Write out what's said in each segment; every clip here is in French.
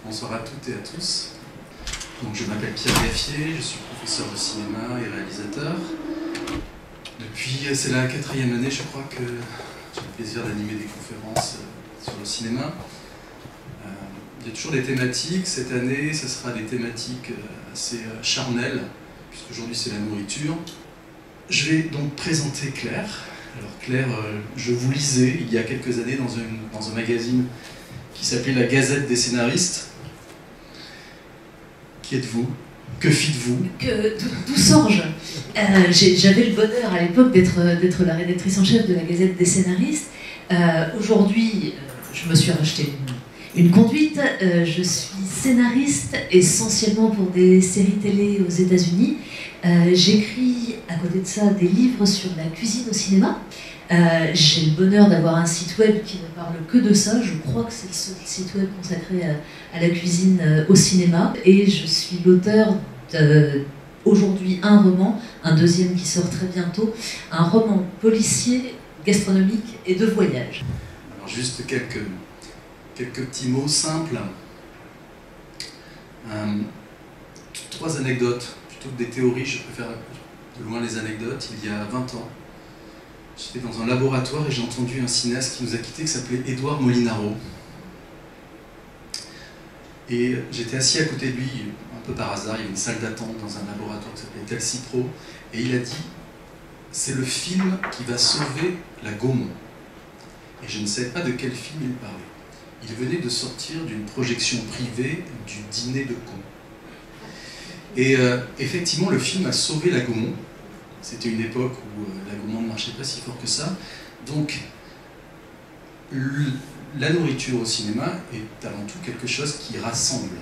Bonsoir à toutes et à tous. Donc, je m'appelle Pierre Gaffier, je suis professeur de cinéma et réalisateur. Depuis, c'est la 4e année, je crois, que j'ai le plaisir d'animer des conférences sur le cinéma. Il y a toujours des thématiques. Cette année, ce sera des thématiques assez charnelles, puisqu'aujourd'hui c'est la nourriture. Je vais donc présenter Claire. Alors Claire, je vous lisais il y a quelques années dans un magazine qui s'appelait La Gazette des scénaristes. Qui êtes-vous? Que fîtes-vous? D'où sors-je? J'avais le bonheur à l'époque d'être la rédactrice en chef de la Gazette des scénaristes. Aujourd'hui, je me suis racheté une conduite. Je suis scénariste essentiellement pour des séries télé aux États-Unis. J'écris à côté de ça des livres sur la cuisine au cinéma. J'ai le bonheur d'avoir un site web qui ne parle que de ça. Je crois que c'est le seul site web consacré à la cuisine au cinéma. Et je suis l'auteur aujourd'hui un roman, un deuxième qui sort très bientôt, un roman policier, gastronomique et de voyage. Alors juste quelques petits mots simples. 3 anecdotes, plutôt que des théories, je préfère de loin les anecdotes. Il y a 20 ans, j'étais dans un laboratoire et j'ai entendu un cinéaste qui nous a quittés qui s'appelait Édouard Molinaro. Et j'étais assis à côté de lui, un peu par hasard, il y avait une salle d'attente dans un laboratoire qui s'appelait Telcipro, et il a dit « C'est le film qui va sauver la Gaumont ». Et je ne savais pas de quel film il parlait. Il venait de sortir d'une projection privée du Dîner de cons. Et effectivement, le film a sauvé la Gaumont. C'était une époque où la Gaumont ne marchait pas si fort que ça. Donc, la nourriture au cinéma est avant tout quelque chose qui rassemble.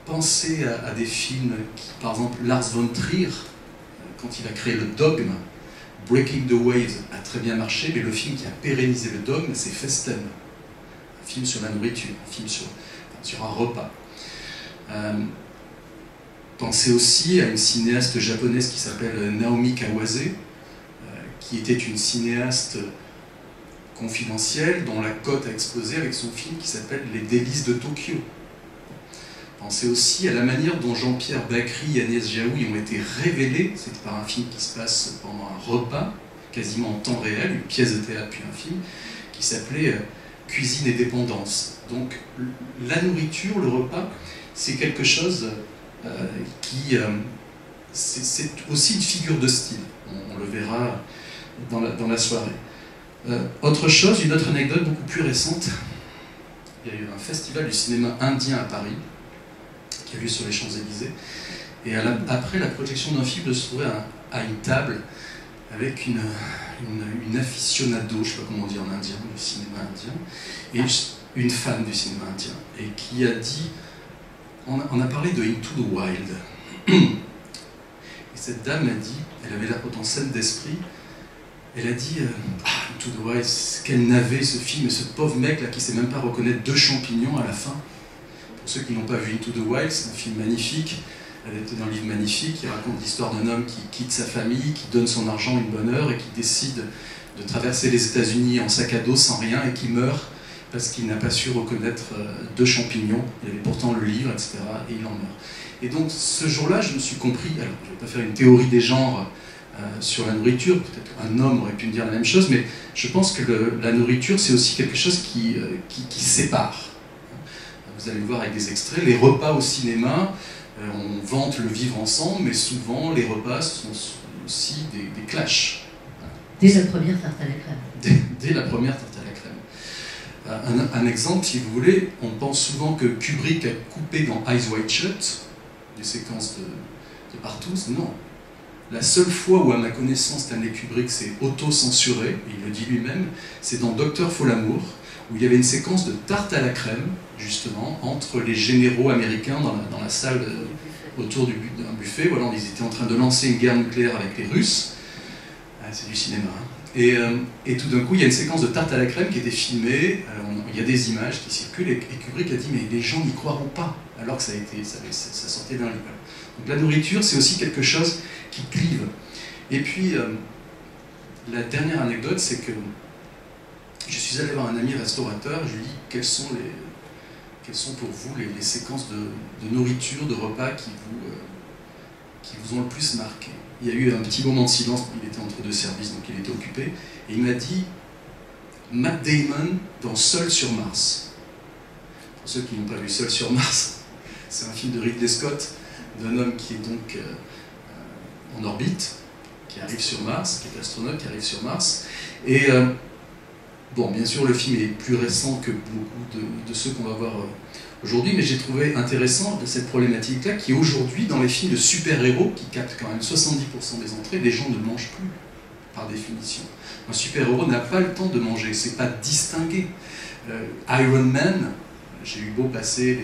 Pensez à des films qui, par exemple, Lars von Trier, quand il a créé le Dogme, Breaking the Waves a très bien marché, mais le film qui a pérennisé le Dogme, c'est Festen, un film sur la nourriture, un film sur un repas. Pensez aussi à une cinéaste japonaise qui s'appelle Naomi Kawase, qui était une cinéaste confidentielle dont la cote a explosé avec son film qui s'appelle Les délices de Tokyo. Pensez aussi à la manière dont Jean-Pierre Bacri et Agnès Jaoui ont été révélés. C'est par un film qui se passe pendant un repas, quasiment en temps réel, une pièce de théâtre puis un film, qui s'appelait Cuisine et dépendance. Donc la nourriture, le repas, c'est quelque chose c'est aussi une figure de style. On le verra dans la soirée. Autre chose, une autre anecdote beaucoup plus récente. Il y a eu un festival du cinéma indien à Paris, qui a lieu sur les Champs-Élysées. Et après la projection d'un film, de se trouver à une table avec une aficionado, je ne sais pas comment on dit en indien, du cinéma indien, et une fan du cinéma indien, et qui a dit, on a parlé de Into the Wild. Et cette dame a dit, elle avait l'air pourtant saine d'esprit, elle a dit Into the Wild, quel navet ce film, et ce pauvre mec là qui ne sait même pas reconnaître 2 champignons à la fin. Pour ceux qui n'ont pas vu Into the Wild, c'est un film magnifique, adapté d'un livre magnifique, qui raconte l'histoire d'un homme qui quitte sa famille, qui donne son argent une bonne heure et qui décide de traverser les États-Unis en sac à dos sans rien et qui meurt parce qu'il n'a pas su reconnaître 2 champignons. Il avait pourtant le livre, etc. et il en meurt. Et donc ce jour-là, je me suis compris, alors je ne vais pas faire une théorie des genres sur la nourriture, peut-être un homme aurait pu me dire la même chose, mais je pense que la nourriture, c'est aussi quelque chose qui sépare. Vous allez le voir avec des extraits, les repas au cinéma, on vante le vivre ensemble, mais souvent les repas sont aussi des clashs. Dès la première tarte à la crème. Dès la première tarte à la crème. Un exemple, si vous voulez, on pense souvent que Kubrick a coupé dans Eyes Wide Shut des séquences de partout. Non. La seule fois où, à ma connaissance, Stanley Kubrick s'est auto-censuré, et il le dit lui-même, c'est dans Docteur Folamour, où il y avait une séquence de tarte à la crème, justement, entre les généraux américains dans la salle autour d'un buffet. Voilà, ils étaient en train de lancer une guerre nucléaire avec les Russes. C'est du cinéma. Hein. Et tout d'un coup, il y a une séquence de tarte à la crème qui était filmée, il y a des images qui circulent, et Kubrick a dit « mais les gens n'y croiront pas », alors que ça sortait d'un livre. Donc la nourriture, c'est aussi quelque chose qui clive. Et puis, la dernière anecdote, c'est que je suis allé voir un ami restaurateur, je lui ai dit quelles sont pour vous les séquences de nourriture, de repas qui vous ont le plus marqué. Il y a eu un petit moment de silence, il était entre deux services, donc il était occupé, et il m'a dit Matt Damon dans Seul sur Mars. Pour ceux qui n'ont pas vu Seul sur Mars, c'est un film de Ridley Scott, d'un homme qui est donc en orbite, qui arrive sur Mars, qui est astronaute, qui arrive sur Mars. Et bon, bien sûr, le film est plus récent que beaucoup de ceux qu'on va voir aujourd'hui, mais j'ai trouvé intéressant cette problématique-là, qui aujourd'hui, dans les films de super-héros, qui captent quand même 70% des entrées, les gens ne mangent plus, par définition. Un super-héros n'a pas le temps de manger, c'est pas distingué. Iron Man, j'ai eu beau passer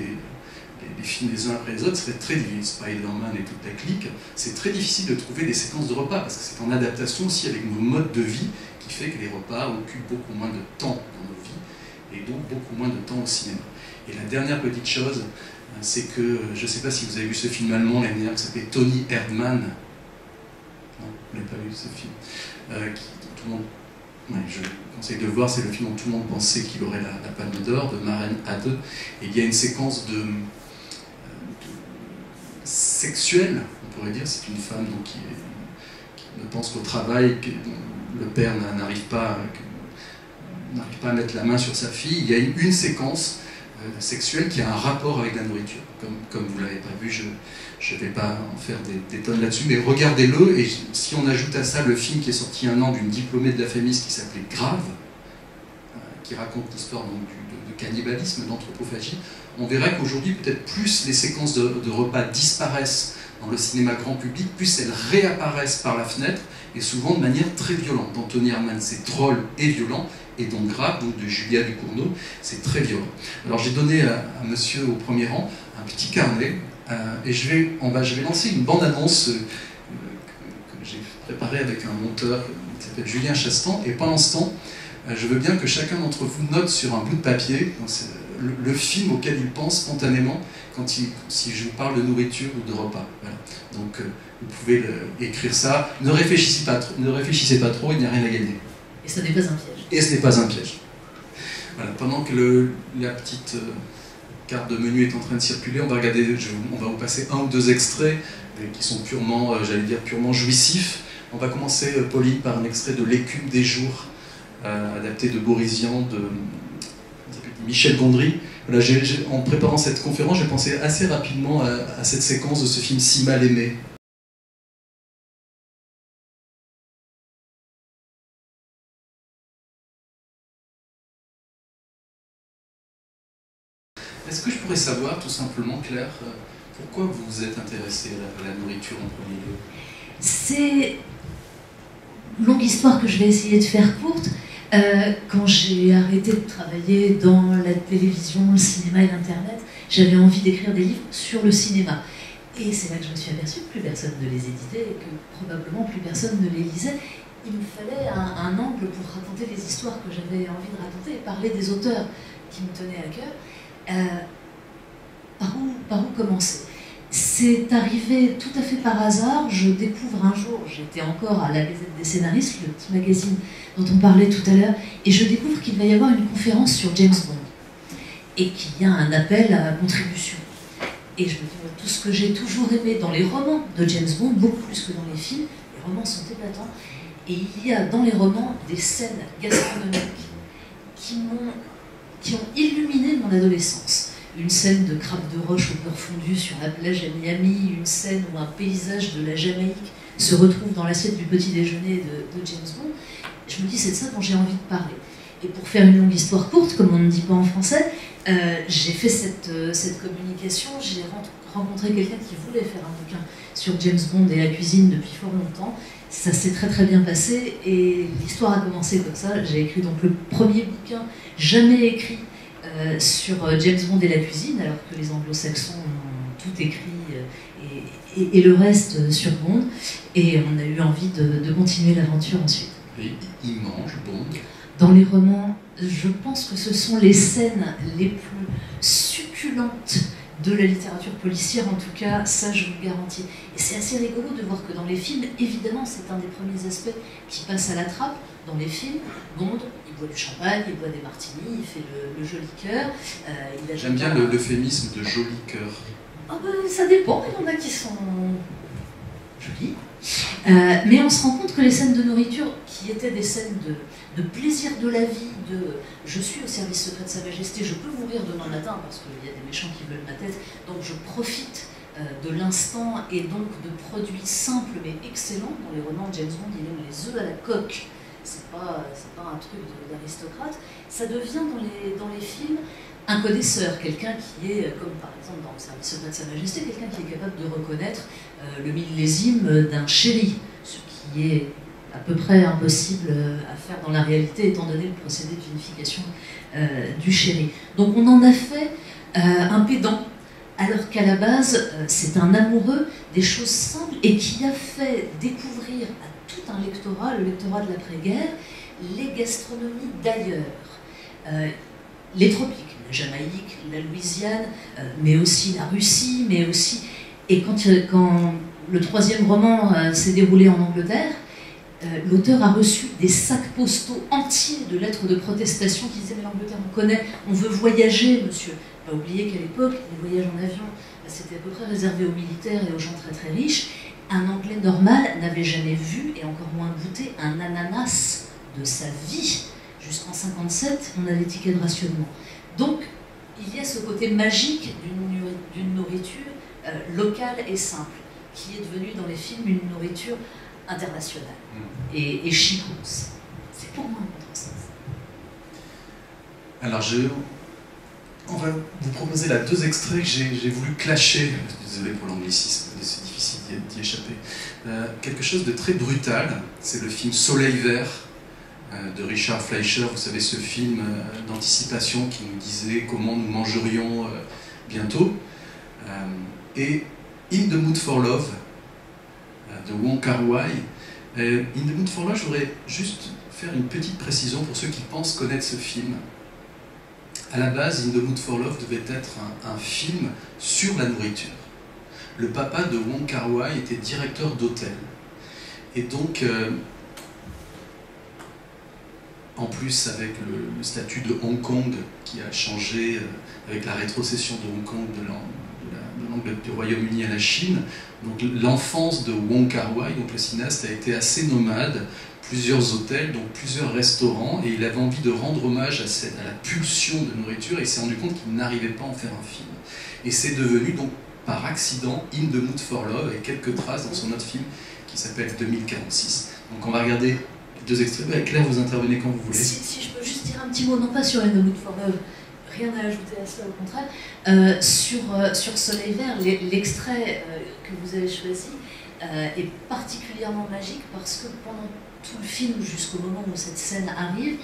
les films les uns après les autres, c'est très difficile, Spider-Man et toute la clique, c'est très difficile de trouver des séquences de repas, parce que c'est en adaptation aussi avec nos modes de vie, qui fait que les repas occupent beaucoup moins de temps dans nos vies, et donc beaucoup moins de temps au cinéma. Et la dernière petite chose, c'est que, je ne sais pas si vous avez vu ce film allemand l'année dernière, qui s'appelait Toni Erdmann. Non, vous n'avez pas vu ce film. Tout le monde, ouais, je vous conseille de le voir, c'est le film dont tout le monde pensait qu'il aurait la Palme d'Or, de Maren Ade. Et il y a une séquence sexuelle, on pourrait dire, c'est une femme donc, qui ne pense qu'au travail, que le père n'arrive pas à mettre la main sur sa fille. Il y a une séquence sexuelle qui a un rapport avec la nourriture. Comme vous ne l'avez pas vu, je ne vais pas en faire des tonnes là-dessus, mais regardez-le, et si on ajoute à ça le film qui est sorti un an d'une diplômée de la FEMIS qui s'appelait Grave, qui raconte l'histoire de cannibalisme, d'anthropophagie, on verra qu'aujourd'hui, peut-être plus les séquences de repas disparaissent dans le cinéma grand public, plus elles réapparaissent par la fenêtre, et souvent de manière très violente. Dans Toni Erdmann, c'est drôle et violent, et donc Grave, donc de Julia Ducournau, c'est très violent. Alors j'ai donné à monsieur au premier rang un petit carnet, et je vais lancer une bande-annonce que j'ai préparée avec un monteur qui s'appelle Julien Chastan, et pendant ce temps, je veux bien que chacun d'entre vous note sur un bout de papier le film auquel il pense spontanément si je vous parle de nourriture ou de repas. Voilà. Donc vous pouvez écrire ça. Ne réfléchissez pas trop, il n'y a rien à gagner. Et ce n'est pas un piège. Et ce n'est pas un piège. Voilà. Pendant que la petite carte de menu est en train de circuler, on va vous passer un ou deux extraits qui sont purement, purement jouissifs. On va commencer, Pauline, par un extrait de L'écume des jours, adapté de Boris Vian, de Michel Gondry. Voilà, en préparant cette conférence, j'ai pensé assez rapidement à cette séquence de ce film Si mal aimé. Est-ce que je pourrais savoir, tout simplement, Claire, pourquoi vous vous êtes intéressée à la nourriture en premier lieu? C'est une longue histoire que je vais essayer de faire courte. Quand j'ai arrêté de travailler dans la télévision, le cinéma et l'Internet, j'avais envie d'écrire des livres sur le cinéma. Et c'est là que je me suis aperçue que plus personne ne les éditait et que probablement plus personne ne les lisait. Il me fallait un angle pour raconter les histoires que j'avais envie de raconter et parler des auteurs qui me tenaient à cœur. Par où commencer? C'est arrivé tout à fait par hasard. Je découvre un jour, j'étais encore à la Gazette des scénaristes, le petit magazine dont on parlait tout à l'heure, et je découvre qu'il va y avoir une conférence sur James Bond et qu'il y a un appel à contribution. Et je me dis, tout ce que j'ai toujours aimé dans les romans de James Bond, beaucoup plus que dans les films, les romans sont épatants, et il y a dans les romans des scènes gastronomiques qui ont illuminé mon adolescence. Une scène de crabe de roche au beurre fondu sur la plage à Miami, une scène où un paysage de la Jamaïque se retrouve dans l'assiette du petit déjeuner de James Bond. Je me dis, c'est de ça dont j'ai envie de parler. Et pour faire une longue histoire courte, comme on ne dit pas en français, j'ai fait cette communication, j'ai rencontré quelqu'un qui voulait faire un bouquin sur James Bond et la cuisine depuis fort longtemps. Ça s'est très très bien passé et l'histoire a commencé comme ça. J'ai écrit donc le premier bouquin jamais écrit sur James Bond et la cuisine, alors que les anglo-saxons ont tout écrit et le reste sur Bond. Et on a eu envie de continuer l'aventure ensuite. Et il mange Bond. Dans les romans, je pense que ce sont les scènes les plus succulentes de la littérature policière, en tout cas, ça je vous le garantis. Et c'est assez rigolo de voir que dans les films, évidemment, c'est un des premiers aspects qui passe à la trappe. dans les films. Bond, il boit du champagne, il boit des martinis, il fait le joli cœur. J'aime bien l'euphémisme de joli cœur. Ah ben, ça dépend, il y en a qui sont jolis. Mais on se rend compte que les scènes de nourriture, qui étaient des scènes de plaisir de la vie, de je suis au service secret de Sa Majesté, je peux mourir demain matin parce qu'il y a des méchants qui veulent ma tête, donc je profite de l'instant et donc de produits simples mais excellents. Dans les romans de James Bond, il aime les œufs à la coque. C'est pas un truc d'aristocrate. Ça devient dans les films un connaisseur, quelqu'un qui est, comme par exemple dans le service secret de Sa Majesté, quelqu'un qui est capable de reconnaître le millésime d'un sherry, ce qui est à peu près impossible à faire dans la réalité, étant donné le procédé de vinification du sherry. Donc on en a fait un pédant, alors qu'à la base, c'est un amoureux des choses simples et qui a fait découvrir à tout un lectorat, le lectorat de l'après-guerre, les gastronomies d'ailleurs. Les tropiques, la Jamaïque, la Louisiane, mais aussi la Russie, mais aussi... Et quand le troisième roman s'est déroulé en Angleterre, l'auteur a reçu des sacs postaux entiers de lettres de protestation qui disaient « Mais l'Angleterre, on connaît, on veut voyager, monsieur ». Il ne faut pas oublier qu'à l'époque, les voyages en avion, c'était à peu près réservé aux militaires et aux gens très très riches. Un Anglais normal n'avait jamais vu, et encore moins goûté, un ananas de sa vie. Jusqu'en 1957, on a les tickets de rationnement. Donc, il y a ce côté magique d'une nourriture locale et simple, qui est devenue dans les films une nourriture internationale et chicose. C'est pour moi un sens. Alors, on va vous proposer là 2 extraits que j'ai voulu clasher. Désolé pour l'anglicisme, c'est difficile d'y échapper. Quelque chose de très brutal, c'est le film Soleil Vert de Richard Fleischer, vous savez, ce film d'anticipation qui nous disait comment nous mangerions bientôt. Et In the Mood for Love de Wong Kar-wai. In the Mood for Love, je voudrais juste faire une petite précision pour ceux qui pensent connaître ce film. À la base, In the Mood for Love devait être un film sur la nourriture. Le papa de Wong Kar-wai était directeur d'hôtel. Et donc, en plus avec le statut de Hong Kong qui a changé avec la rétrocession de Hong Kong du Royaume-Uni à la Chine, donc l'enfance de Wong Kar-wai, donc le cinéaste, a été assez nomade, plusieurs hôtels, donc plusieurs restaurants, et il avait envie de rendre hommage à la pulsion de nourriture, et il s'est rendu compte qu'il n'arrivait pas à en faire un film. Et c'est devenu donc par accident In the Mood for Love, avec quelques traces dans son autre film qui s'appelle 2046. Donc on va regarder 2 extraits. Claire, vous intervenez quand vous voulez. Si je peux juste dire un petit mot, non pas sur In the Mood for Love, rien à ajouter à cela, au contraire. Sur Soleil Vert, l'extrait que vous avez choisi est particulièrement magique parce que pendant tout le film, jusqu'au moment où cette scène arrive,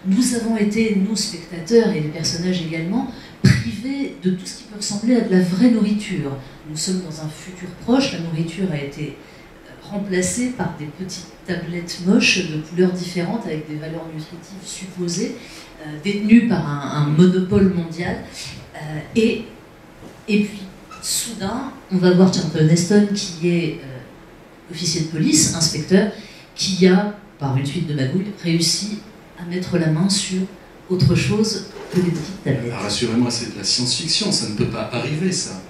nous avons été, nous spectateurs et les personnages également, privés de tout ce qui peut ressembler à de la vraie nourriture. Nous sommes dans un futur proche, la nourriture a été remplacée par des petites tablettes moches de couleurs différentes avec des valeurs nutritives supposées, détenues par un monopole mondial. Et puis, soudain, on va voir Charlton Heston qui est officier de police, inspecteur, qui a, par une suite de magouilles, réussi à mettre la main sur autre chose que des petites tablettes. Rassurez-moi, c'est de la science-fiction, ça ne peut pas arriver, ça.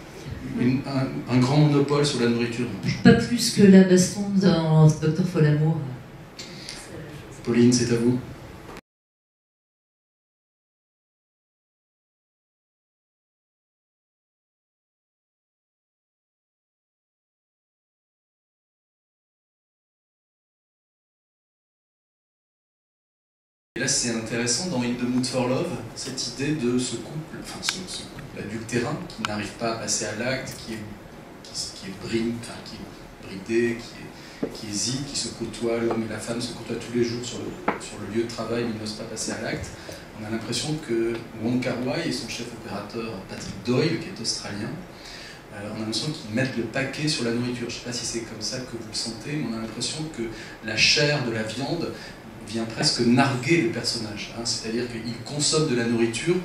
Un grand monopole sur la nourriture. Pas plus que la baston dans Dr Folamour. Pauline, c'est à vous. Et là, c'est intéressant dans In the Mood for Love, cette idée de ce couple, enfin ce couple adultérin qui n'arrive pas à passer à l'acte, qui est bridé, qui hésite, qui se côtoie, l'homme et la femme se côtoient tous les jours sur le lieu de travail, mais n'osent pas passer à l'acte. On a l'impression que Wong Kar-wai et son chef opérateur Patrick Doyle, qui est australien, on a l'impression qu'ils mettent le paquet sur la nourriture. Je ne sais pas si c'est comme ça que vous le sentez, mais on a l'impression que la chair de la viande vient presque narguer le personnage. Hein, c'est-à-dire qu'il consomme de la nourriture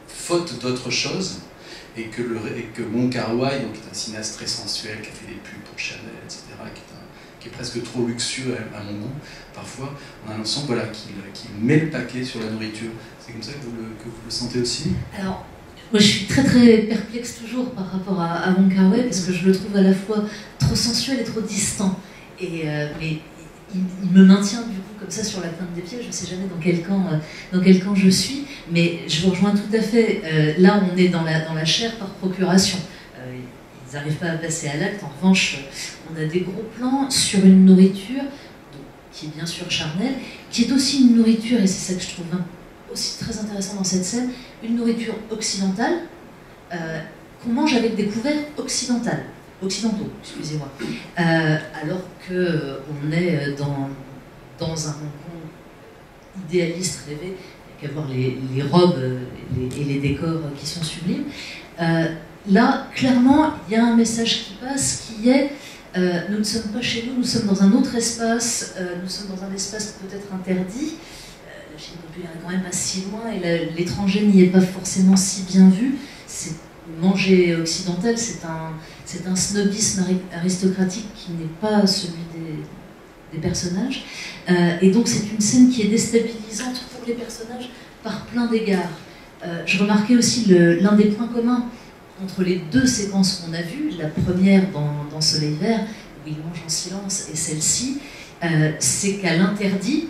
faute d'autre chose, et que Wong Kar-wai, donc, qui est un cinéaste très sensuel, qui a fait des pubs pour Chanel, etc., qui qui est presque trop luxueux à mon goût, parfois, on a l'impression voilà, qu'il met le paquet sur la nourriture. C'est comme ça que vous le sentez aussi? Alors, moi je suis très très perplexe toujours par rapport à Wong Kar-wai, parce que je le trouve à la fois trop sensuel et trop distant. Mais il me maintient du coup comme ça sur la pointe des pieds, je ne sais jamais dans quel camp je suis, mais je vous rejoins tout à fait. Là on est dans la chair par procuration. Ils n'arrivent pas à passer à l'acte. En revanche, on a des gros plans sur une nourriture qui est bien sûr charnelle, qui est aussi une nourriture, et c'est ça que je trouve aussi très intéressant dans cette scène, une nourriture occidentale qu'on mange avec des couverts occidentaux, excusez-moi. Alors qu'on est dans un Hong Kong idéaliste rêvé, il n'y a qu'à voir les robes et les décors qui sont sublimes. Là, clairement, il y a un message qui passe qui est nous ne sommes pas chez nous, nous sommes dans un autre espace, nous sommes dans un espace peut-être interdit. La Chine populaire est quand même pas si loin et l'étranger n'y est pas forcément si bien vu. Manger occidental, c'est un snobisme aristocratique qui n'est pas celui des personnages. Et donc c'est une scène qui est déstabilisante pour les personnages par plein d'égards. Je remarquais aussi l'un des points communs entre les deux séquences qu'on a vues, la première dans Soleil Vert, où il mange en silence, et celle-ci, c'est qu'à l'interdit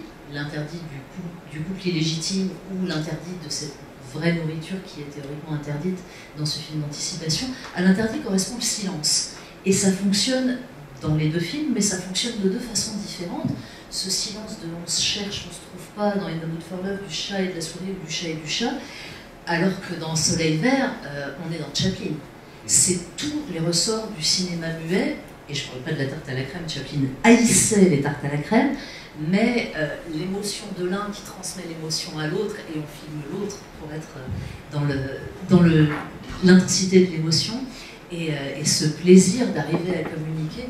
du couple illégitime, ou l'interdit de cette vraie nourriture qui est théoriquement interdite dans ce film d'anticipation, à l'interdit correspond le silence. Et ça fonctionne dans les deux films, mais ça fonctionne de deux façons différentes. Ce silence de on se cherche, on ne se trouve pas dans In the Mood for Love du chat et de la souris ou du chat et du chat, alors que dans Soleil Vert, on est dans Chaplin. C'est tous les ressorts du cinéma muet, et je ne parle pas de la tarte à la crème, Chaplin haïssait les tartes à la crème, mais l'émotion de l'un qui transmet l'émotion à l'autre, et on filme l'autre pour être dans l'intensité de l'émotion, et ce plaisir d'arriver à communiquer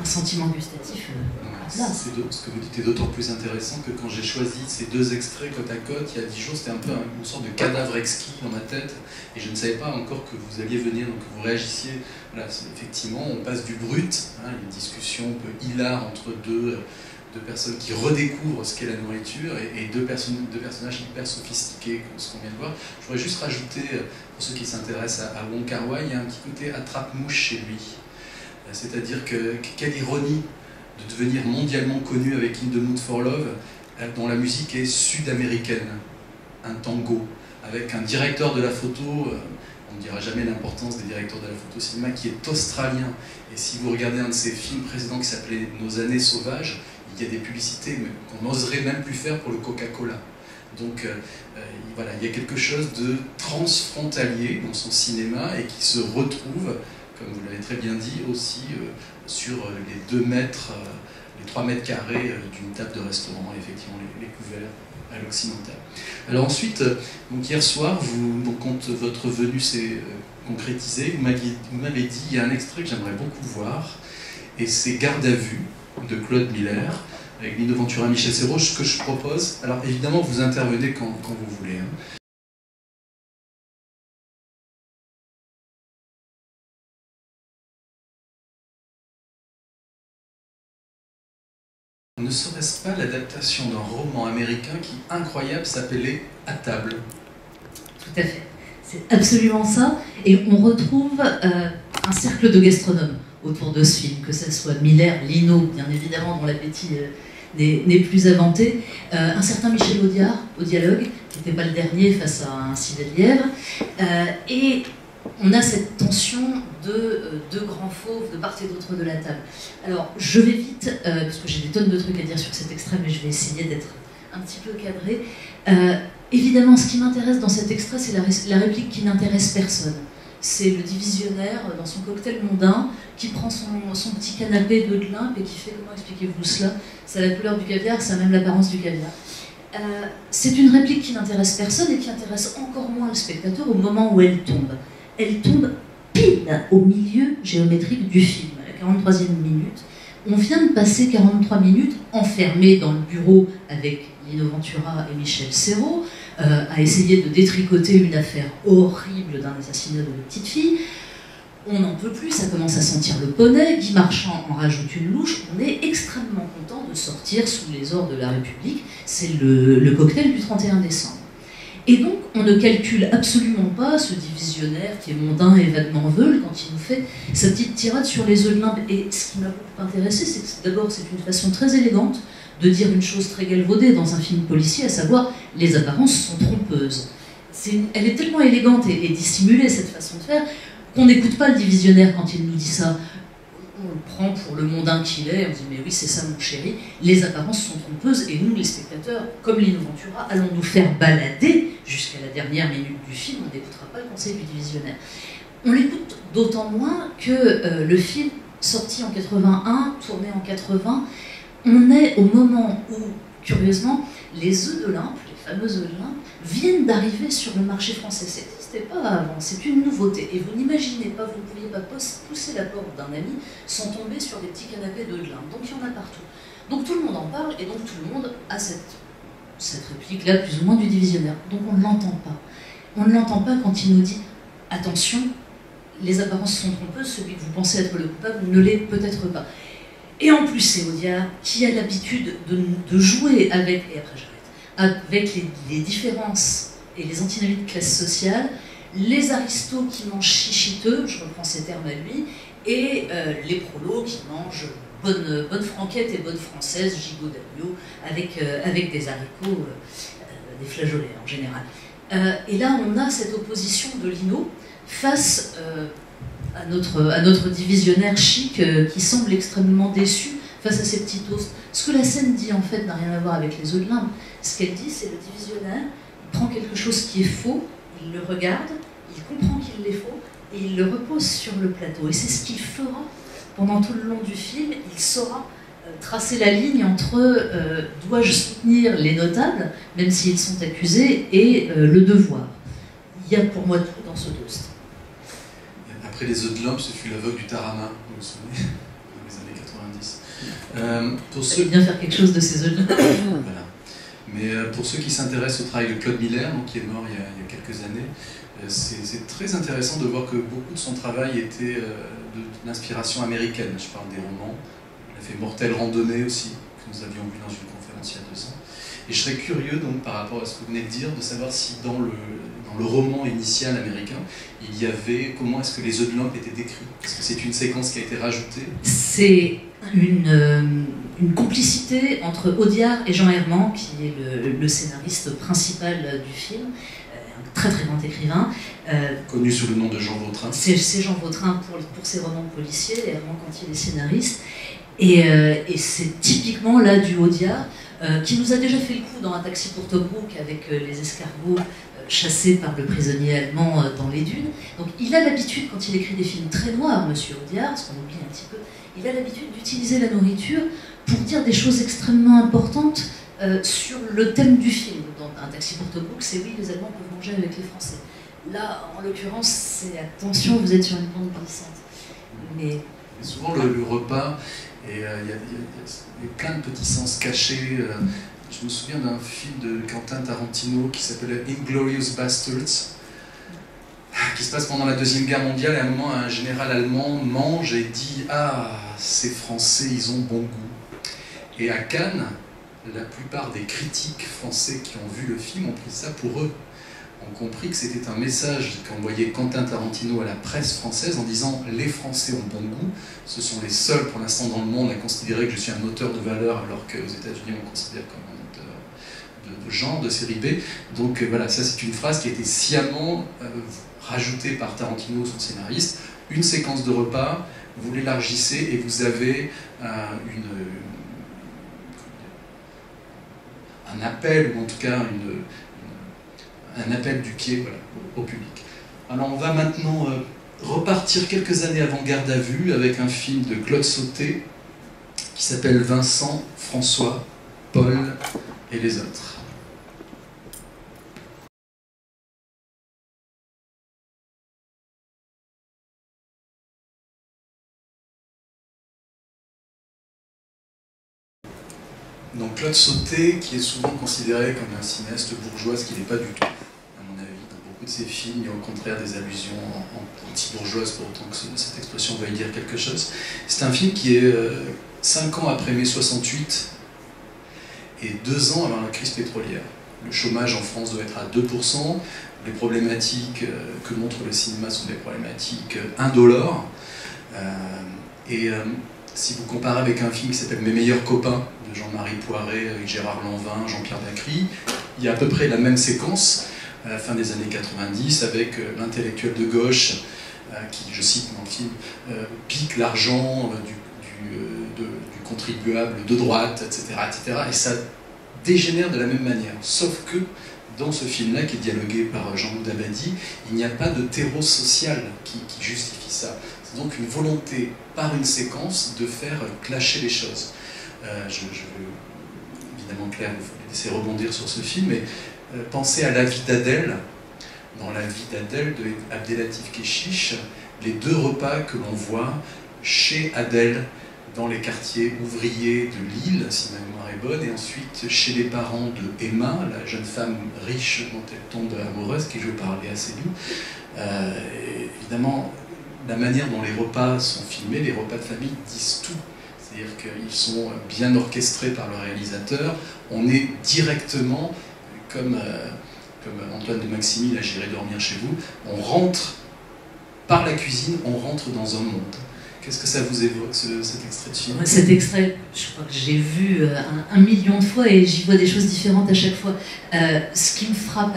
un sentiment gustatif. Ce que vous dites est d'autant plus intéressant que quand j'ai choisi ces deux extraits côte à côte, il y a 10 jours, c'était un peu une sorte de cadavre exquis dans ma tête, et je ne savais pas encore que vous alliez venir, donc que vous réagissiez. Voilà, effectivement, on passe du brut, une discussion un peu hilar entre deux personnes qui redécouvrent ce qu'est la nourriture, et deux personnages hyper sophistiqués, comme ce qu'on vient de voir. Je voudrais juste rajouter, pour ceux qui s'intéressent à Wong Kar-wai, il y a un petit côté attrape-mouche chez lui. C'est-à-dire quelle ironie de devenir mondialement connu avec In the Mood for Love, dont la musique est sud-américaine, un tango, avec un directeur de la photo, on ne dira jamais l'importance des directeurs de la photo au cinéma, qui est australien. Et si vous regardez un de ses films précédents qui s'appelait Nos années sauvages, il y a des publicités qu'on n'oserait même plus faire pour le Coca-Cola. Donc voilà, il y a quelque chose de transfrontalier dans son cinéma et qui se retrouve, comme vous l'avez très bien dit, aussi sur les 2 mètres, les 3 mètres carrés d'une table de restaurant, et effectivement les couverts à l'occidental. Alors ensuite, donc hier soir, quand votre venue s'est concrétisée, vous m'avez dit, il y a un extrait que j'aimerais beaucoup voir, et c'est Garde à vue de Claude Miller, avec Lino Ventura, Michel Serrault. Ce que je propose, alors évidemment vous intervenez quand vous voulez, Ne serait-ce pas l'adaptation d'un roman américain qui, incroyable, s'appelait À table? Tout à fait. C'est absolument ça. Et on retrouve un cercle de gastronomes autour de ce film, que ce soit Miller, Lino, bien évidemment, dont l'appétit n'est plus inventé, un certain Michel Audiard, au dialogue, qui n'était pas le dernier face à un civet de lièvre, et on a cette tension de deux grands fauves de part et d'autre de la table. Alors, je vais vite, parce que j'ai des tonnes de trucs à dire sur cet extrait, mais je vais essayer d'être un petit peu cadré. Évidemment, ce qui m'intéresse dans cet extrait, c'est la réplique qui n'intéresse personne. C'est le divisionnaire dans son cocktail mondain qui prend son petit canapé de limpe et qui fait, comment expliquez-vous cela? Ça a la couleur du caviar, ça a même l'apparence du caviar. C'est une réplique qui n'intéresse personne et qui intéresse encore moins le spectateur au moment où elle tombe. Elle tombe pile au milieu géométrique du film, à la 43e minute. On vient de passer 43 minutes enfermés dans le bureau avec Lino Ventura et Michel Serrault, à essayer de détricoter une affaire horrible d'un assassinat de petite fille. On n'en peut plus, ça commence à sentir le poney, Guy Marchand en rajoute une louche, on est extrêmement content de sortir sous les ordres de la République, c'est le cocktail du 31 décembre. Et donc, on ne calcule absolument pas ce divisionnaire qui est mondain et vaguement veule quand il nous fait sa petite tirade sur les œufs de limbe. Et ce qui m'a beaucoup intéressé, c'est que d'abord, c'est une façon très élégante de dire une chose très galvaudée dans un film policier, à savoir les apparences sont trompeuses. Elle est tellement élégante et dissimulée, cette façon de faire, qu'on n'écoute pas le divisionnaire quand il nous dit ça. On le prend pour le mondain qu'il est, on dit mais oui c'est ça mon chéri, les apparences sont trompeuses et nous les spectateurs, comme Lino Ventura, allons nous faire balader jusqu'à la dernière minute du film, on n'écoutera pas le conseil du divisionnaire. On l'écoute d'autant moins que le film sorti en 81, tourné en 80, on est au moment où, curieusement, les œufs de Limpe, les fameux œufs de Limpe, viennent d'arriver sur le marché français. Ça n'existait pas avant, c'est une nouveauté. Et vous n'imaginez pas, vous ne pouviez pas pousser la porte d'un ami sans tomber sur des petits canapés d'œufs de Limpe. Donc il y en a partout. Donc tout le monde en parle et donc tout le monde a cette réplique-là, plus ou moins du divisionnaire. Donc on ne l'entend pas. On ne l'entend pas quand il nous dit « Attention, les apparences sont trompeuses, celui que vous pensez être le coupable ne l'est peut-être pas ». Et en plus, c'est Audiard qui a l'habitude de jouer avec, et après j'arrête, avec les différences et les antinomies de classe sociale, les aristos qui mangent chichiteux, je reprends ces termes à lui, et les prolos qui mangent bonne franquette et bonne française, gigot d'agneau, avec des haricots, des flageolets en général. Et là, on a cette opposition de Lino face à notre divisionnaire chic qui semble extrêmement déçu face à ces petits toasts. Ce que la scène dit en fait n'a rien à voir avec les œufs de Limbe. Ce qu'elle dit, c'est le divisionnaire, il prend quelque chose qui est faux, il le regarde, il comprend qu'il est faux, et il le repose sur le plateau. Et c'est ce qu'il fera pendant tout le long du film. Il saura tracer la ligne entre dois-je soutenir les notables, même s'ils sont accusés, et le devoir. Il y a pour moi tout dans ce toast. Après les œufs de Limbe, ce fut l'aveugle du Tarama, vous vous souvenez, dans les années 90. Pour ceux... bien faire quelque chose de ces œufs de Limbe. Voilà. Mais pour ceux qui s'intéressent au travail de Claude Miller, donc, qui est mort il y a quelques années, c'est très intéressant de voir que beaucoup de son travail était d'inspiration américaine. Je parle des romans. Il a fait Mortelle Randonnée aussi, que nous avions vu dans une conférence il y a 2 ans. Et je serais curieux, donc, par rapport à ce que vous venez de dire, de savoir si dans le roman initial américain, il y avait, comment est-ce que les œufs de Limbe étaient décrits? Est-ce que c'est une séquence qui a été rajoutée? C'est une complicité entre Audiard et Jean Herman, qui est le scénariste principal du film, un très très grand écrivain. Connu sous le nom de Jean Vautrin. C'est Jean Vautrin pour ses romans policiers, et Herman quand il est scénariste. Et c'est typiquement là du Audiard, qui nous a déjà fait le coup dans Un taxi pour Tobruk avec les escargots chassés par le prisonnier allemand dans les dunes. Donc il a l'habitude, quand il écrit des films très noirs, Monsieur Audiard, ce qu'on oublie un petit peu, il a l'habitude d'utiliser la nourriture pour dire des choses extrêmement importantes sur le thème du film. Dans Un taxi pour Tobruk, c'est oui, les Allemands peuvent manger avec les Français. Là, en l'occurrence, c'est attention, vous êtes sur une pente glissante. Mais souvent le repas, et il y a plein de petits sens cachés. Je me souviens d'un film de Quentin Tarantino qui s'appelait Inglourious Basterds, qui se passe pendant la Deuxième Guerre mondiale, et à un moment, un général allemand mange et dit « Ah, ces Français, ils ont bon goût ». Et à Cannes, la plupart des critiques français qui ont vu le film ont pris ça pour eux. Ont compris que c'était un message qu'envoyait Quentin Tarantino à la presse française en disant « Les Français ont bon goût, ce sont les seuls pour l'instant dans le monde à considérer que je suis un auteur de valeur alors qu'aux États-Unis on me considère comme un auteur de genre, de série B ». Donc voilà, ça c'est une phrase qui a été sciemment rajoutée par Tarantino, son scénariste. Une séquence de repas, vous l'élargissez et vous avez un appel, ou en tout cas un appel du pied, voilà, au public. Alors on va maintenant repartir quelques années avant Garde à vue avec un film de Claude Sauté qui s'appelle Vincent, François, Paul et les autres. Donc Claude Sauté, qui est souvent considéré comme un cinéaste bourgeois, ce qu'il n'est pas du tout, à mon avis, dans beaucoup beaucoup de ces films, il y a au contraire des allusions anti-bourgeoises, pour autant que cette expression veuille dire quelque chose. C'est un film qui est 5 ans après mai 68 et 2 ans avant la crise pétrolière. Le chômage en France doit être à 2%, les problématiques que montre le cinéma sont des problématiques indolores. Si vous comparez avec un film qui s'appelle Mes meilleurs copains, de Jean-Marie Poiret, avec Gérard Lanvin, Jean-Pierre Bacri, il y a à peu près la même séquence à la fin des années 90 avec l'intellectuel de gauche qui, je cite dans le film, pique l'argent du contribuable de droite, etc., etc. Et ça dégénère de la même manière. Sauf que dans ce film-là, qui est dialogué par Jean-Loup Dabadi, il n'y a pas de terreau social qui justifie ça. C'est donc une volonté, par une séquence, de faire clasher les choses. Je veux, évidemment, Claire, il faut laisser rebondir sur ce film, mais pensez à La vie d'Adèle. Dans La vie d'Adèle de Abdelatif Kechiche, les 2 repas que l'on voit chez Adèle, dans les quartiers ouvriers de Lille, si ma mémoire est bonne, et ensuite chez les parents de Emma, la jeune femme riche dont elle tombe amoureuse, qui joue par Léa Seydoux. Évidemment, la manière dont les repas sont filmés, les repas de famille, disent tout. C'est-à-dire qu'ils sont bien orchestrés par le réalisateur. On est directement, comme Antoine de Maximi, là j'irai dormir chez vous, on rentre par la cuisine, on rentre dans un monde. Qu'est-ce que ça vous évoque, cet extrait de film? Cet extrait, je crois que j'ai vu 1 million de fois et j'y vois des choses différentes à chaque fois. Ce qui me frappe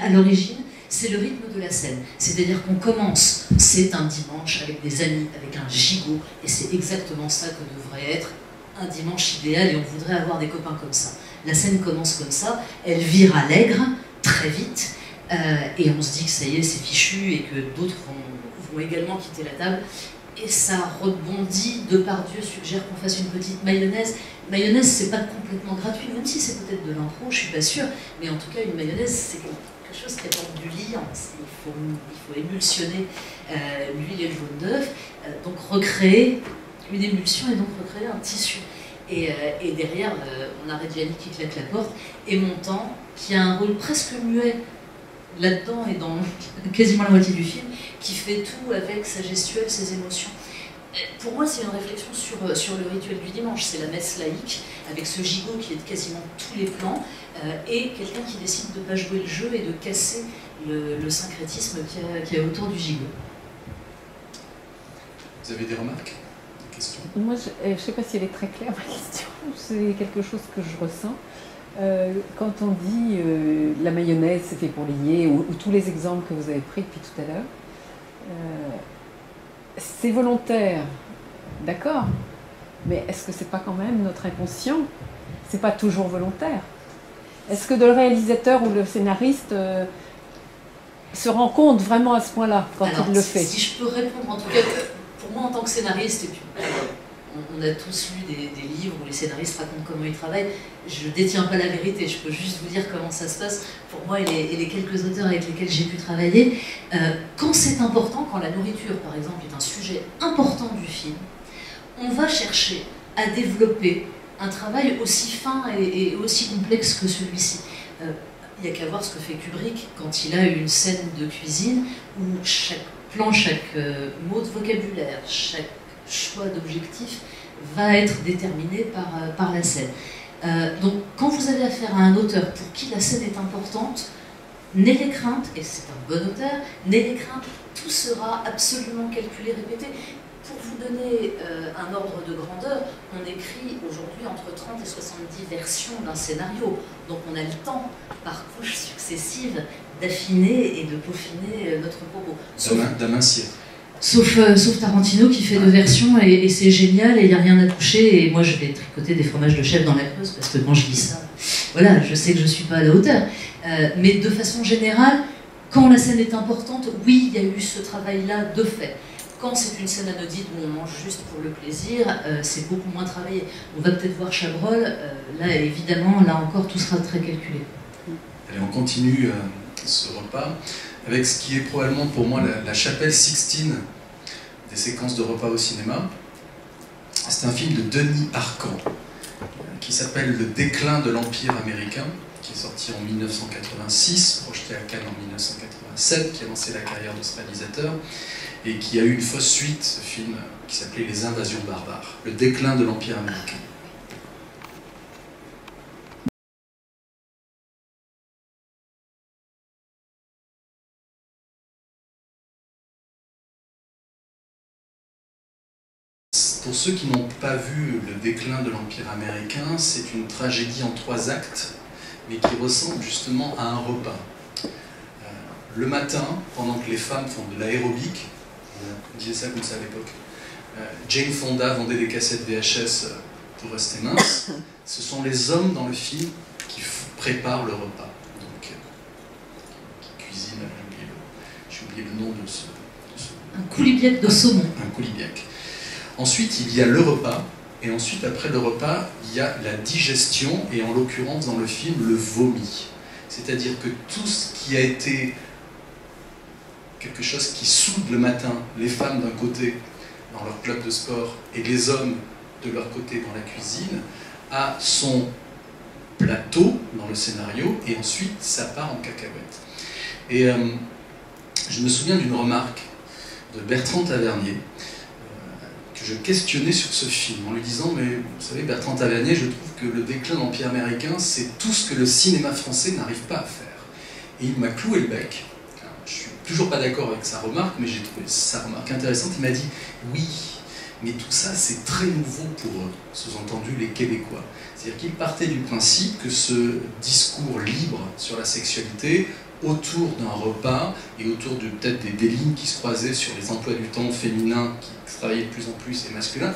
à l'origine, c'est le rythme de la scène. C'est-à-dire qu'on commence, c'est un dimanche avec des amis, avec un gigot, et c'est exactement ça que devrait être un dimanche idéal, et on voudrait avoir des copains comme ça. La scène commence comme ça, elle vire à l'aigre, très vite, et on se dit que ça y est, c'est fichu, et que d'autres vont également quitter la table. Et ça rebondit, Depardieu suggère qu'on fasse une petite mayonnaise. Mayonnaise, c'est pas complètement gratuit, même si c'est peut-être de l'impro, je suis pas sûre, mais en tout cas, une mayonnaise, c'est quelque chose qui apporte du liant. Il faut émulsionner l'huile et le jaune d'œuf, donc recréer une émulsion et donc recréer un tissu. Et derrière, on a Reggiani qui claque la porte, et Montand, qui a un rôle presque muet là-dedans et dans quasiment la moitié du film, qui fait tout avec sa gestuelle, ses émotions. Pour moi, c'est une réflexion sur le rituel du dimanche. C'est la messe laïque, avec ce gigot qui est de quasiment tous les plans, et quelqu'un qui décide de ne pas jouer le jeu et de casser le syncrétisme qu'il y a autour du gigot. Vous avez des remarques, des questions? Moi, je ne sais pas si elle est très claire, ma question. C'est quelque chose que je ressens. Quand on dit la mayonnaise, c'est fait pour lier, ou tous les exemples que vous avez pris depuis tout à l'heure, c'est volontaire, d'accord, mais est-ce que c'est pas quand même notre inconscient? C'est pas toujours volontaire. Est-ce que le réalisateur ou le scénariste se rend compte vraiment à ce point-là quand il le fait? Si je peux répondre, en tout cas, pour moi en tant que scénariste, et puis on a tous lu des livres où les scénaristes racontent comment ils travaillent. Je ne détiens pas la vérité, je peux juste vous dire comment ça se passe pour moi et les quelques auteurs avec lesquels j'ai pu travailler. Quand c'est important, quand la nourriture par exemple est un sujet important du film, on va chercher à développer un travail aussi fin et aussi complexe que celui-ci. Il n'y a qu'à voir ce que fait Kubrick quand il a une scène de cuisine où chaque plan, chaque mot de vocabulaire, chaque choix d'objectif va être déterminé par la scène. Donc quand vous avez affaire à un auteur pour qui la scène est importante, n'ayez crainte, et c'est un bon auteur, n'ayez crainte, tout sera absolument calculé, répété. Pour vous donner un ordre de grandeur, on écrit aujourd'hui entre 30 et 70 versions d'un scénario. Donc on a le temps, par couches successives, d'affiner et de peaufiner notre propos. D'amincier. Sauf Tarantino qui fait 2 versions et c'est génial et il n'y a rien à toucher. Et moi je vais tricoter des fromages de chèvre dans la Creuse parce que quand je lis ça, voilà, je sais que je ne suis pas à la hauteur. Mais de façon générale, quand la scène est importante, oui, il y a eu ce travail-là de fait. Quand c'est une scène anodine où on mange juste pour le plaisir, c'est beaucoup moins travaillé. On va peut-être voir Chabrol, là évidemment, là encore, tout sera très calculé. Allez, on continue ce repas avec ce qui est probablement pour moi la chapelle Sixtine des séquences de repas au cinéma. C'est un film de Denis Arcand qui s'appelle Le déclin de l'Empire américain, qui est sorti en 1986, projeté à Cannes en 1986. Seb, qui a lancé la carrière de ce réalisateur, et qui a eu une fausse suite, ce film qui s'appelait Les Invasions barbares, le déclin de l'Empire américain. Pour ceux qui n'ont pas vu le déclin de l'Empire américain, c'est une tragédie en 3 actes, mais qui ressemble justement à un repas. Le matin, pendant que les femmes font de l'aérobic, on disait ça comme ça à l'époque, Jane Fonda vendait des cassettes VHS pour rester mince, ce sont les hommes dans le film qui préparent le repas, donc qui cuisinent, j'ai oublié le nom de ce... Un coulibiac de saumon. Un coulibiac. Ensuite, il y a le repas, et ensuite, après le repas, il y a la digestion, et en l'occurrence, dans le film, le vomi. C'est-à-dire que tout ce qui a été quelque chose qui soude le matin les femmes d'un côté dans leur club de sport et les hommes de leur côté dans la cuisine, a son plateau dans le scénario, et ensuite, ça part en cacahuète. Et je me souviens d'une remarque de Bertrand Tavernier, que je questionnais sur ce film, en lui disant, mais vous savez, Bertrand Tavernier, je trouve que le déclin de l'Empire américain, c'est tout ce que le cinéma français n'arrive pas à faire. Et il m'a cloué le bec. Je suis toujours pas d'accord avec sa remarque, mais j'ai trouvé sa remarque intéressante. Il m'a dit, oui, mais tout ça, c'est très nouveau pour eux, sous-entendu les Québécois. C'est-à-dire qu'il partait du principe que ce discours libre sur la sexualité, autour d'un repas et autour de peut-être des lignes qui se croisaient sur les emplois du temps féminins qui travaillaient de plus en plus et masculins,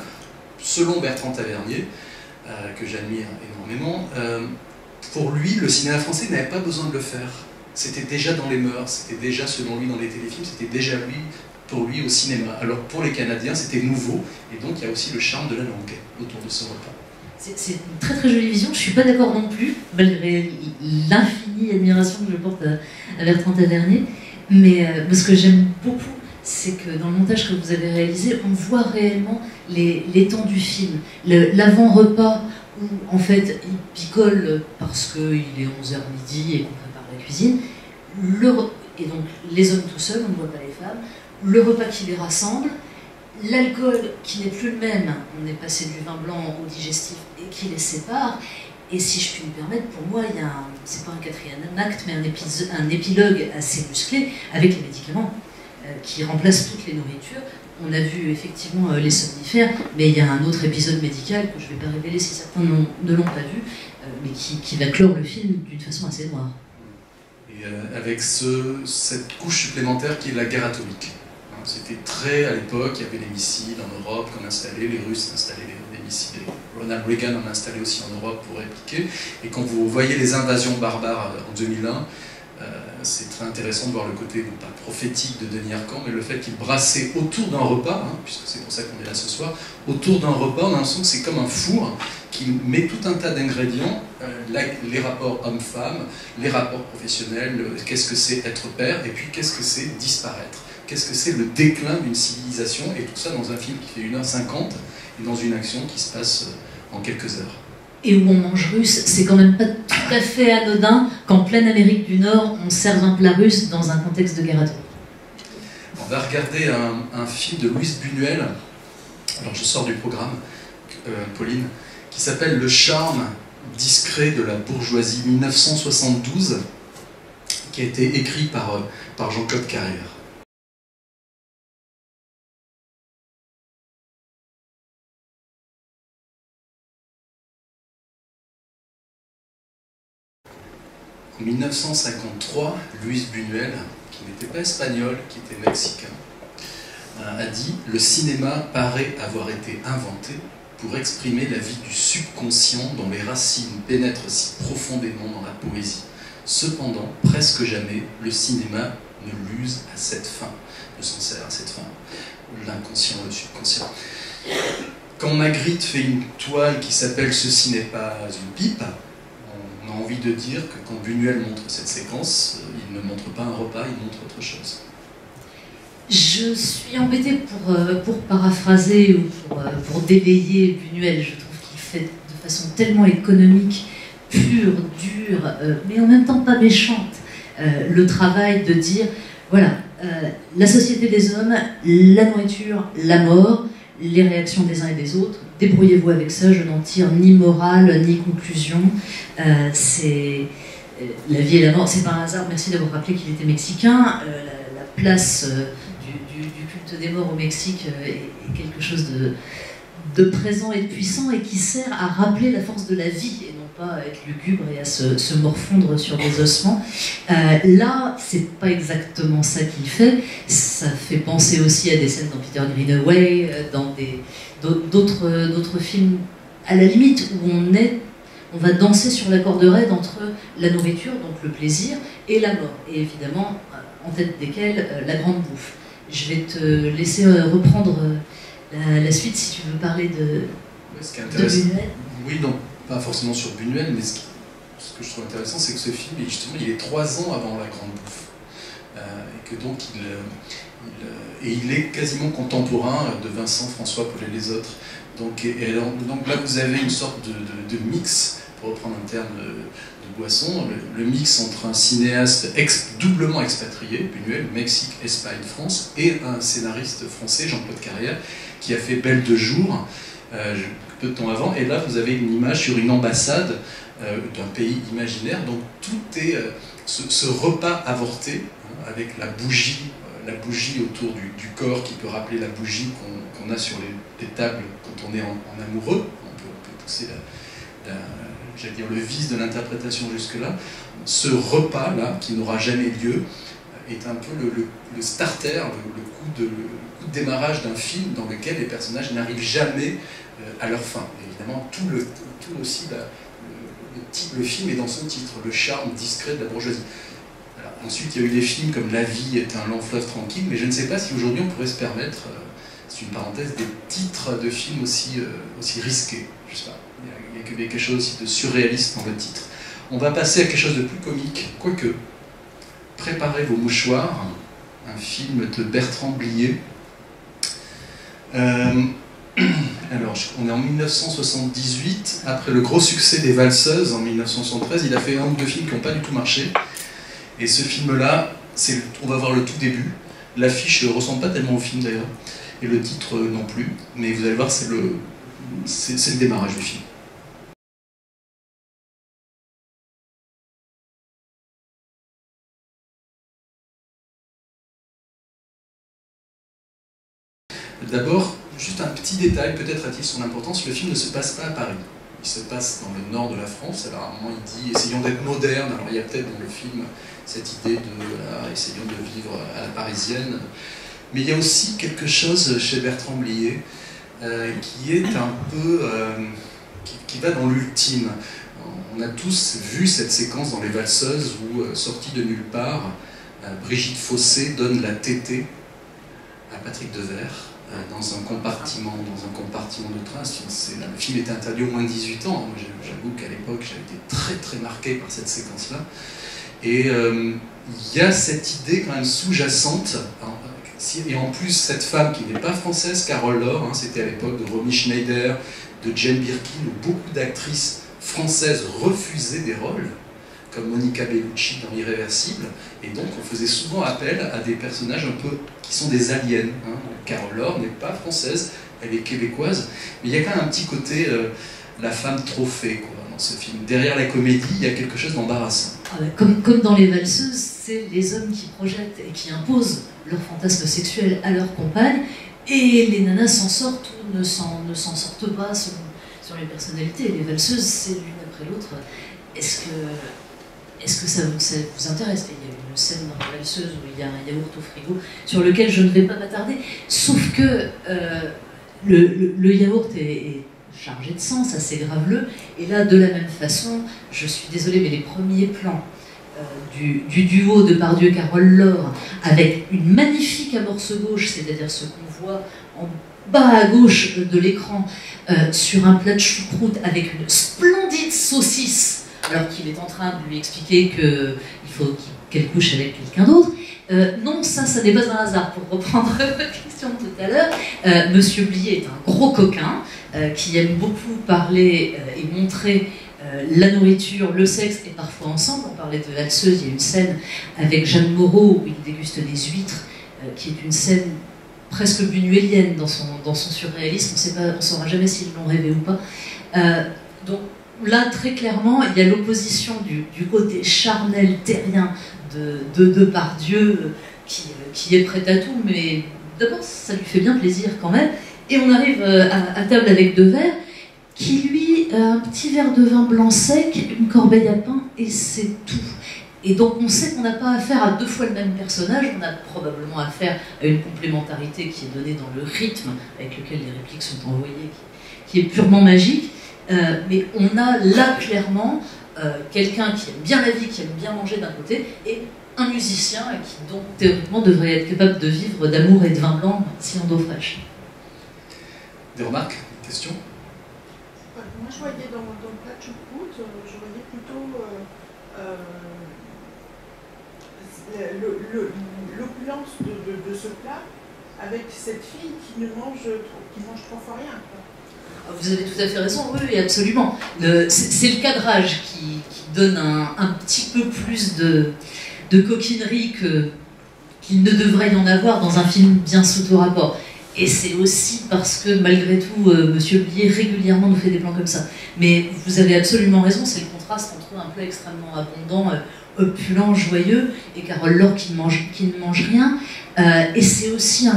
selon Bertrand Tavernier, que j'admire énormément, pour lui, le cinéma français n'avait pas besoin de le faire. C'était déjà dans les mœurs, c'était déjà, selon lui, dans les téléfilms, c'était déjà pour lui au cinéma. Alors pour les Canadiens, c'était nouveau, et donc il y a aussi le charme de la langue autour de ce repas. C'est une très très jolie vision, je ne suis pas d'accord non plus, malgré l'infinie admiration que je porte à Bertrand Tavernier, mais ce que j'aime beaucoup, c'est que dans le montage que vous avez réalisé, on voit réellement les temps du film. L'avant-repas, où en fait il picole parce qu'il est 11h midi et qu'on prépare la cuisine, et donc les hommes tout seuls, on ne voit pas les femmes, le repas qui les rassemble, l'alcool qui n'est plus le même, on est passé du vin blanc au digestif et qui les sépare. Et si je puis me permettre, pour moi, il y a c'est pas un 4e acte, mais un épilogue assez musclé avec les médicaments qui remplacent toutes les nourritures. On a vu effectivement les somnifères, mais il y a un autre épisode médical que je ne vais pas révéler si certains ne l'ont pas vu, mais qui va clore le film d'une façon assez noire. Et avec cette couche supplémentaire qui est la guerre atomique. C'était très, à l'époque, il y avait les missiles en Europe qu'on installait, les Russes installaient des missiles, Ronald Reagan en installait aussi en Europe pour répliquer. Et quand vous voyez les invasions barbares en 2001, c'est très intéressant de voir le côté, non pas prophétique de Denis Arcand, mais le fait qu'il brassait autour d'un repas, puisque c'est pour ça qu'on est là ce soir, autour d'un repas, on a l'impression que c'est comme un four qui met tout un tas d'ingrédients, les rapports hommes-femmes, les rapports professionnels, qu'est-ce que c'est être père, et puis qu'est-ce que c'est disparaître. Qu'est-ce que c'est le déclin d'une civilisation, et tout ça dans un film qui fait 1h50, et dans une action qui se passe en quelques heures. Et où on mange russe, c'est quand même pas tout à fait anodin qu'en pleine Amérique du Nord, on serve un plat russe dans un contexte de guerre atomique. On va regarder un film de Louise Buñuel, alors je sors du programme, Pauline, qui s'appelle Le charme discret de la bourgeoisie 1972, qui a été écrit par Jean-Claude Carrière. En 1953, Louise Buñuel, qui n'était pas espagnole, qui était mexicain, a dit « Le cinéma paraît avoir été inventé pour exprimer la vie du subconscient dont les racines pénètrent si profondément dans la poésie. Cependant, presque jamais, le cinéma ne l'use à cette fin, ne s'en sert à cette fin, l'inconscient, le subconscient. » Quand Magritte fait une toile qui s'appelle « Ceci n'est pas une pipe », on a envie de dire que quand Buñuel montre cette séquence, il ne montre pas un repas, il montre autre chose. Je suis embêtée pour paraphraser ou pour délayer Buñuel. Je trouve qu'il fait de façon tellement économique, pure, dure, mais en même temps pas méchante, le travail de dire, voilà, la société des hommes, la nourriture, la mort, les réactions des uns et des autres, débrouillez-vous avec ça, je n'en tire ni morale, ni conclusion, c'est la vie et la mort, c'est pas un hasard, merci d'avoir rappelé qu'il était mexicain, la place du culte des morts au Mexique est quelque chose de présent et de puissant et qui sert à rappeler la force de la vie et non pas à être lugubre et à se morfondre sur des ossements. Là, c'est pas exactement ça qu'il fait. Ça fait penser aussi à des scènes dans Peter Greenaway, dans d'autres films à la limite où on va danser sur la corde raide entre la nourriture, donc le plaisir, et la mort. Et évidemment, en tête desquelles, la grande bouffe. Je vais te laisser reprendre la suite si tu veux parler de Buñuel. Oui, non, pas forcément sur Buñuel, mais ce que je trouve intéressant, c'est que ce film, justement, il est 3 ans avant la grande bouffe. Et que donc, il est quasiment contemporain de Vincent François Paul et les autres. Donc là, vous avez une sorte de mix, pour reprendre un terme de Boisson, le mix entre un cinéaste doublement expatrié, Buñuel, Mexique, Espagne, France, et un scénariste français, Jean-Claude Carrière, qui a fait Belle de jour, peu de temps avant. Et là, vous avez une image sur une ambassade d'un pays imaginaire. Donc tout est ce repas avorté, hein, avec la bougie autour du corps qui peut rappeler la bougie qu'on a sur les tables quand on est en amoureux. On peut pousser j'allais dire le vice de l'interprétation jusque-là. Ce repas-là, qui n'aura jamais lieu, est un peu le starter, le coup de démarrage d'un film dans lequel les personnages n'arrivent jamais à leur fin. Évidemment, tout aussi le film est dans son titre, le charme discret de la bourgeoisie. Alors, ensuite, il y a eu des films comme La vie est un long fleuve tranquille, mais je ne sais pas si aujourd'hui on pourrait se permettre, c'est une parenthèse, des titres de films aussi risqués. Je sais pas, il y a quelque chose aussi de surréaliste dans le titre. On va passer à quelque chose de plus comique, quoique. Préparez vos mouchoirs, un film de Bertrand Blier. Alors, on est en 1978, après le gros succès des Valseuses en 1973, il a fait un ou deux films qui n'ont pas du tout marché. Et ce film-là, on va voir le tout début. L'affiche ne ressemble pas tellement au film d'ailleurs, et le titre non plus. Mais vous allez voir, c'est le démarrage du film. D'abord, juste un petit détail, peut-être a-t-il son importance, le film ne se passe pas à Paris. Il se passe dans le nord de la France. Alors à un moment il dit « essayons d'être modernes ». Alors il y a peut-être dans le film cette idée de « essayons de vivre à la parisienne ». Mais il y a aussi quelque chose chez Bertrand Blier qui est un peu... qui va dans l'ultime. On a tous vu cette séquence dans Les Valseuses où, sortie de nulle part, Brigitte Fossé donne la tétée à Patrick Devers. Dans un compartiment de train. Le film était interdit au moins de 18 ans. J'avoue qu'à l'époque, j'avais été très très marqué par cette séquence-là. Et il y a cette idée quand même sous-jacente. Et en plus, cette femme qui n'est pas française, Carole Laure, c'était à l'époque de Romy Schneider, de Jane Birkin, où beaucoup d'actrices françaises refusaient des rôles, comme Monica Bellucci dans Irréversible, et donc on faisait souvent appel à des personnages un peu qui sont des aliens. Carole Laure n'est pas française, elle est québécoise, mais il y a quand même un petit côté la femme trophée dans ce film. Derrière la comédie, il y a quelque chose d'embarrassant. Comme dans Les Valseuses, c'est les hommes qui projettent et qui imposent leur fantasme sexuel à leurs compagnes, et les nanas s'en sortent ou ne s'en sortent pas selon les personnalités. Les Valseuses, c'est l'une après l'autre. Est-ce que ça vous intéresse? Il y a une scène dans La Valseuse où il y a un yaourt au frigo sur lequel je ne vais pas m'attarder, sauf que le yaourt est chargé de sang, assez graveleux, et là, de la même façon, je suis désolée, mais les premiers plans du duo de Depardieu-Carole Laure, avec une magnifique amorce gauche, c'est-à-dire ce qu'on voit en bas à gauche de l'écran, sur un plat de choucroute avec une splendide saucisse, alors qu'il est en train de lui expliquer qu'il faut qu'elle couche avec quelqu'un d'autre. Non, ça n'est pas un hasard, pour reprendre votre question de tout à l'heure. Monsieur Blier est un gros coquin qui aime beaucoup parler et montrer la nourriture, le sexe et parfois ensemble. On parlait de Valseuse, il y a une scène avec Jeanne Moreau où il déguste des huîtres, qui est une scène presque buñuélienne dans son surréalisme. On ne saura jamais s'ils l'ont rêvé ou pas. Donc là, très clairement, il y a l'opposition du côté charnel, terrien de Depardieu, qui est prêt à tout, mais d'abord, ça lui fait bien plaisir quand même. Et on arrive à table avec Devers, qui lui a un petit verre de vin blanc sec, une corbeille à pain, et c'est tout. Et donc on sait qu'on n'a pas affaire à 2 fois le même personnage, on a probablement affaire à une complémentarité qui est donnée dans le rythme avec lequel les répliques sont envoyées, qui est purement magique. Mais on a là clairement quelqu'un qui aime bien la vie, qui aime bien manger d'un côté, et un musicien qui donc théoriquement devrait être capable de vivre d'amour et de vin blanc si en d'eau fraîche. Des remarques, des questions? Moi je voyais dans le plat de choucroute, je voyais plutôt l'opulence de ce plat avec cette fille qui mange 3 fois rien, quoi. Vous avez tout à fait raison, oui, absolument. C'est le cadrage qui donne un petit peu plus de coquinerie qu'il ne devrait y en avoir dans un film bien sous tout rapport. Et c'est aussi parce que, malgré tout, Monsieur Blier régulièrement nous fait des plans comme ça. Mais vous avez absolument raison, c'est le contraste entre un plat extrêmement abondant, opulent, joyeux, et Carole Laure qui ne mange rien. Et c'est aussi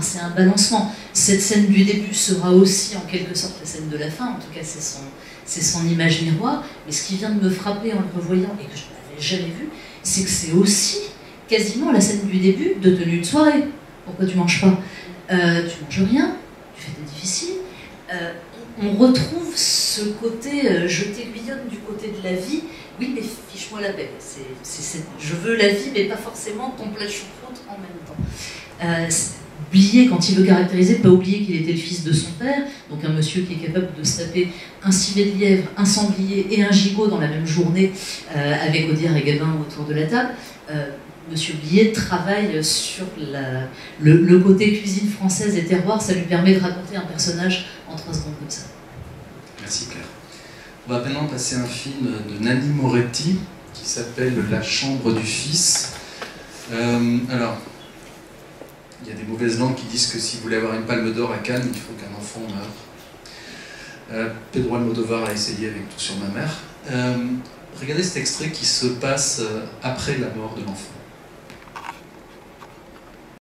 c'est un balancement. Cette scène du début sera aussi en quelque sorte la scène de la fin, en tout cas c'est son image miroir. Mais ce qui vient de me frapper en le revoyant, et que je n'avais jamais vu, c'est que c'est aussi quasiment la scène du début de tenue de soirée. Pourquoi tu manges pas? Tu manges rien, tu fais des difficiles. On retrouve ce côté, je t'aiguillonne du côté de la vie, oui mais fiche-moi la paix. Je veux la vie mais pas forcément ton plat de choucroute en même temps. Blier, quand il veut caractériser, pas oublier qu'il était le fils de son père, donc un monsieur qui est capable de se taper un civet de lièvre, un sanglier et un gigot dans la même journée, avec Audiard et Gabin autour de la table. Monsieur Blier travaille sur le côté cuisine française et terroir, ça lui permet de raconter un personnage en 3 secondes comme ça. Merci Claire. On va maintenant passer à un film de Nanni Moretti qui s'appelle La chambre du fils. Alors, il y a des mauvaises langues qui disent que si vous voulez avoir une palme d'or à Cannes, il faut qu'un enfant meure. Pedro Almodovar a essayé avec Tout sur ma mère. Regardez cet extrait qui se passe après la mort de l'enfant.